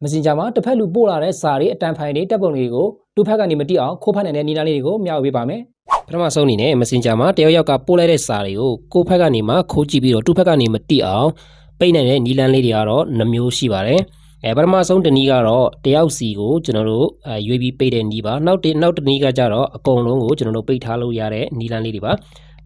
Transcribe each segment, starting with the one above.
Messenger မှာတစ်ဖက်လူပို့လာတဲ့စာတွေအတန်ဖိုင်တွေတပ်ပုံတွေကိုတူဖက်ကနေမတိအောင်ခိုးဖက်နိုင်တဲ့နီလာလေးတွေကိုမျှဝေပေးပါမယ်။ပထမဆုံးအနေနဲ့ Messenger မှာတယောက်ယောက်ကပို့လိုက်တဲ့စာတွေကိုကိုဖက်ကနေမှခိုးကြည့်ပြီးတော့တူဖက်ကနေမတိအောင်ပိတ်နိုင်တဲ့နီလန်းလေးတွေကတော့2မျိုးရှိပါတယ်။ပထမဆုံးတစ်နည်းကတော့တယောက်စီကိုကျွန်တော်တို့ရွေးပြီးပိတ်တဲ့နီးပါနောက်တစ်နည်းကကြတော့အကုန်လုံးကိုကျွန်တော်တို့ပိတ်ထားလို့ရတဲ့နီလန်းလေးတွေပါ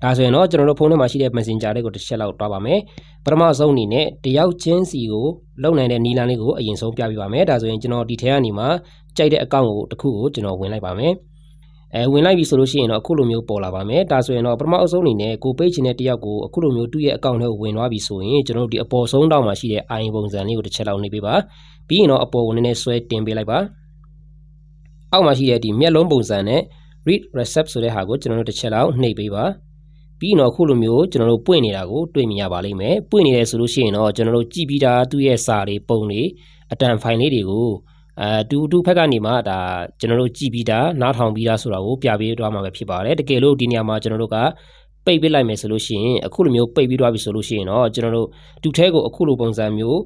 ဒါဆိုရင်တော့ကျွန်တော်တို့ဖုန်းထဲမှာရှိတဲ့ Messenger တွေကိုတစ်ချက်လောက်တွားပါမယ်ပထမဆုံးအနေနဲ့တယောက်ချင်းစီကိုလုံနိုင်တဲ့နီလန်းလေးကိုအရင်ဆုံးပြပြပါမယ်ဒါဆိုရင်ကျွန်တော်ဒီထဲကနေမှကြိုက်တဲ့အကောင့်ကိုတစ်ခုကိုကျွန်တော်ဝင်လိုက်ပါမယ်ဝင်လိုက်ပြီဆိုလို့ရှိရင်တော့အခုလိုမျိုးပေါ်လာပါမယ်ဒါဆိုရင်တော့ပထမအဆုံးအနေနဲ့ကိုပိတ်ချင်တဲ့တယောက်ကိုအခုလိုမျိုးသူ့ရဲ့အကောင့်ထဲကိုဝင်သွားပြီဆိုရင်ကျွန်တော်တို့ဒီအပေါ်ဆုံးတောက်မှာရှိတဲ့ IN ပုံစံလေးကိုတစ်ချက်လောက်နှိပ်ပေးပါပြီးရင်တော့အပေါ်ကိုနည်းနည်းဆွဲတင်ပေးလိုက်ပါအောက်မှာရှိတဲ့ဒီမျက်လုံးပုံစံနဲ့ read recept ဆိုတဲ့ဟာကိုကျွန်တော်တို့တစ်ချက်လောက်နှိပ်ပေးပါပြီးတော့အခုလိုမျိုးကျွန်တော်တို့ပွင့်နေတာကိုတွေ့မြင်ရပါလိမ့်မယ်ပွင့်နေတယ်ဆိုလို့ရှိရင်တော့ကျွန်တော်တို့ကြည့်ပြီးသားသူ့ရဲ့စာတွေပုံတွေအတန်ဖိုင်လေးတွေကိုတူဖက်ကနေမှဒါကျွန်တော်တို့ကြည့်ပြီးသားနားထောင်ပြီးသားဆိုတာကိုပြပေးသွားမှာပဲဖြစ်ပါတယ်တကယ်လို့ဒီနေရာမှာကျွန်တော်တို့ကပိတ်ပစ်လိုက်မယ်ဆိုလို့ရှိရင်အခုလိုမျိုးပိတ်ပြီးသွားပြီဆိုလို့ရှိရင်တော့ကျွန်တော်တို့တူထဲကိုအခုလိုပုံစံမျိုး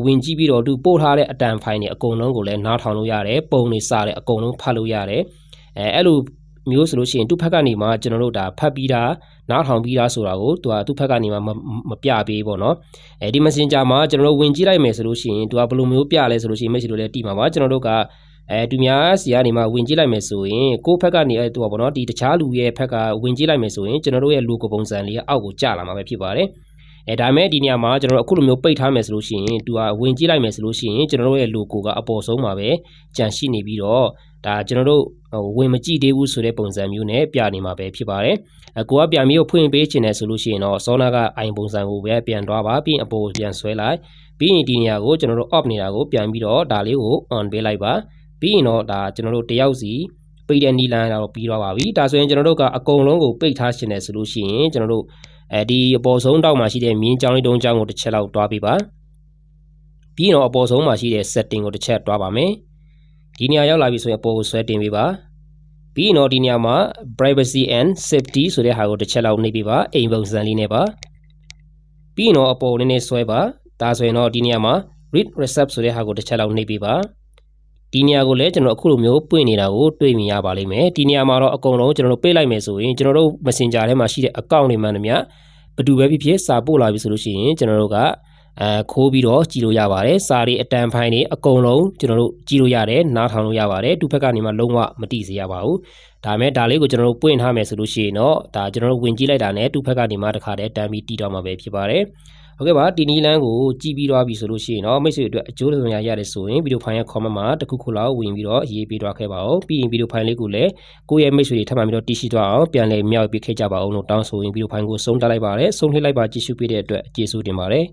ဝင်ကြည့်ပြီးတော့တူပို့ထားတဲ့အတန်ဖိုင်တွေအကုန်လုံးကိုလည်းနားထောင်လို့ရတယ်ပုံတွေစာတွေအကုန်လုံးဖတ်လို့ရတယ်အဲ့လိုမျိုးဆိုလို့ရှိရင်သူ့ဖက်ကနေမှကျွန်တော်တို့ဒါဖတ်ပြီးသားနားထောင်ပြီးသားဆိုတာကိုသူ့ဖက်ကနေမှမပြပေးပေါ့နော်ဒီ Messenger မှာကျွန်တော်တို့ဝင်ကြည့်လိုက်မယ်ဆိုလို့ရှိရင်သူကဘယ်လိုမျိုးပြလဲဆိုလို့ရှိရင် message လိုလည်းတီးမှာပါကျွန်တော်တို့ကသူများစီကနေမှဝင်ကြည့်လိုက်မယ်ဆိုရင်ကိုယ့်ဖက်ကနေသူကပေါ့နော်ဒီတခြားလူရဲ့ဖက်ကဝင်ကြည့်လိုက်မယ်ဆိုရင်ကျွန်တော်တို့ရဲ့ logo ပုံစံလေးအောက်ကိုကျလာမှာပဲဖြစ်ပါတယ်ဒါပေမဲ့ဒီနေရာမှာကျွန်တော်တို့အခုလိုမျိုးပိတ်ထားမယ်ဆိုလို့ရှိရင်သူကဝင်ကြည့်လိုက်မယ်ဆိုလို့ရှိရင်ကျွန်တော်တို့ရဲ့ logo ကအပေါ်ဆုံးမှာပဲကြန့်ရှိနေပြီးတော့ဒါကျွန်တော်တို့ဝင်မကြည့်သေးဘူးဆိုတဲ့ပုံစံမျိုးနဲ့ပြနေမှာပဲဖြစ်ပါတယ်ကိုကပြန်ပြီးဖွင့်ပေးချင်တယ်ဆိုလို့ရှိရင်တော့စောနာက IN ပုံစံကိုပဲပြန်သွားပါပြီးအပေါ်ပြန်ဆွဲလိုက်ပြီးရင်ဒီနေရာကိုကျွန်တော်တို့ off နေတာကိုပြန်ပြီးတော့ဒါလေးကို on ပေးလိုက်ပါပြီးရင်တော့ဒါကျွန်တော်တို့တယောက်စီပိတ်တဲ့နီလန်းတော့ပြီးသွားပါပြီဒါဆိုရင်ကျွန်တော်တို့ကအကုန်လုံးကိုပိတ်ထားရှင်တယ်ဆိုလို့ရှိရင်ကျွန်တော်တို့ဒီအပေါ်ဆုံးတောက်မှာရှိတဲ့မြင်းချောင်းလေးတုံးချောင်းကိုတစ်ချက်လောက်တွားပေးပါပြီးရင်တော့အပေါ်ဆုံးမှာရှိတဲ့ setting ကိုတစ်ချက်တွားပါမယ်ဒီနေရာရောက်လာပြီဆိုရင်အပေါ်ကိုဆွဲတင်ပေးပါပြီးရင်တော့ဒီနေရာမှာ privacy and safety ဆိုတဲ့ဟာကိုတစ်ချက်လောက်နှိပ်ပေးပါအိမ်ပုံစံလေးနဲ့ပါပြီးရင်တော့အပေါ်နည်းနည်းဆွဲပါဒါဆိုရင်တော့ဒီနေရာမှာ read recept ဆိုတဲ့ဟာကိုတစ်ချက်လောက်နှိပ်ပေးပါဒီနေရာကိုလည်းကျွန်တော်အခုလိုမျိုးပွင့်နေတာကိုတွေ့မြင်ရပါလိမ့်မယ်ဒီနေရာမှာတော့အကုန်လုံးကျွန်တော်တို့ပိတ်လိုက်မယ်ဆိုရင်ကျွန်တော်တို့ Messenger ထဲမှာရှိတဲ့အကောင့်တွေမှန်သမျှဘယ်သူပဲဖြစ်ဖြစ်စာပို့လာပြီဆိုလို့ရှိရင်ကျွန်တော်တို့ကခိုးပြီးတော့ကြည့်လို့ရပါတယ်စာတွေအတန်ဖိုင်တွေအကုန်လုံးကျွန်တော်တို့ကြည့်လို့ရတယ်နားထောင်လို့ရပါတယ်သူ့ဘက်ကနေမှလုံးဝမတိစေရပါဘူးဒါမဲ့ဒါလေးကိုကျွန်တော်တို့ပွင့်ထားမယ်ဆိုလို့ရှိရင်တော့ဒါကျွန်တော်တို့ဝင်ကြည့်လိုက်တာနဲ့သူ့ဘက်ကနေမှတစ်ခါတည်းတန်းပြီးတီးတော့မှာပဲဖြစ်ပါတယ်ဟုတ်ကဲ့ပါဒီနီလန်းကိုကြည့်ပြီးသွားပြီဆိုလို့ရှိရင်တော့မိတ်ဆွေတို့အကျိုးဆောင်ရရတယ်ဆိုရင်ဗီဒီယိုဖိုင်ရဲ့ comment မှာတစ်ခုခုလောက်ဝင်ပြီးတော့ရေးပေးသွားခဲ့ပါဦးပြီးရင်ဗီဒီယိုဖိုင်လေးကိုလည်းကိုယ့်ရဲ့မိတ်ဆွေတွေထပ်မံပြီးတော့တည်ရှိသွားအောင်ပြန်လည်မြောက်ပေးခဲ့ကြပါအောင်လို့တောင်းဆိုရင်ဗီဒီယိုဖိုင်ကိုဆုံးတက်လိုက်ပါတယ်ဆုံးဖြတ်လိုက်ပါကြည့်ရှုပေးတဲ့အတွက်ကျေးဇူးတင်ပါတယ်